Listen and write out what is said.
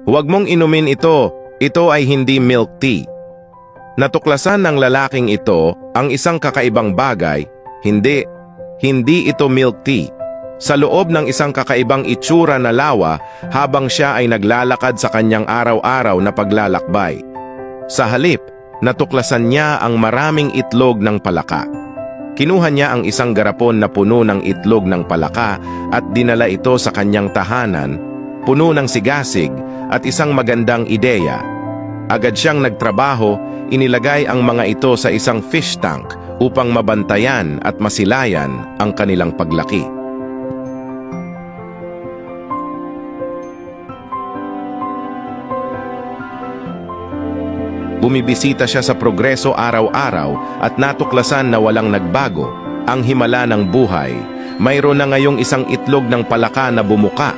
Huwag mong inumin ito. Ito ay hindi milk tea. Natuklasan ng lalaking ito ang isang kakaibang bagay. Hindi ito milk tea. Sa loob ng isang kakaibang itsura na lawa habang siya ay naglalakad sa kanyang araw-araw na paglalakbay. Sa halip, natuklasan niya ang maraming itlog ng palaka. Kinuha niya ang isang garapon na puno ng itlog ng palaka at dinala ito sa kanyang tahanan, puno ng sigasig at isang magandang ideya. Agad siyang nagtrabaho, inilagay ang mga ito sa isang fish tank upang mabantayan at masilayan ang kanilang paglaki. Bumibisita siya sa progreso araw-araw at natuklasan na walang nagbago ang himala ng buhay. Mayroon na ngayong isang itlog ng palaka na bumuka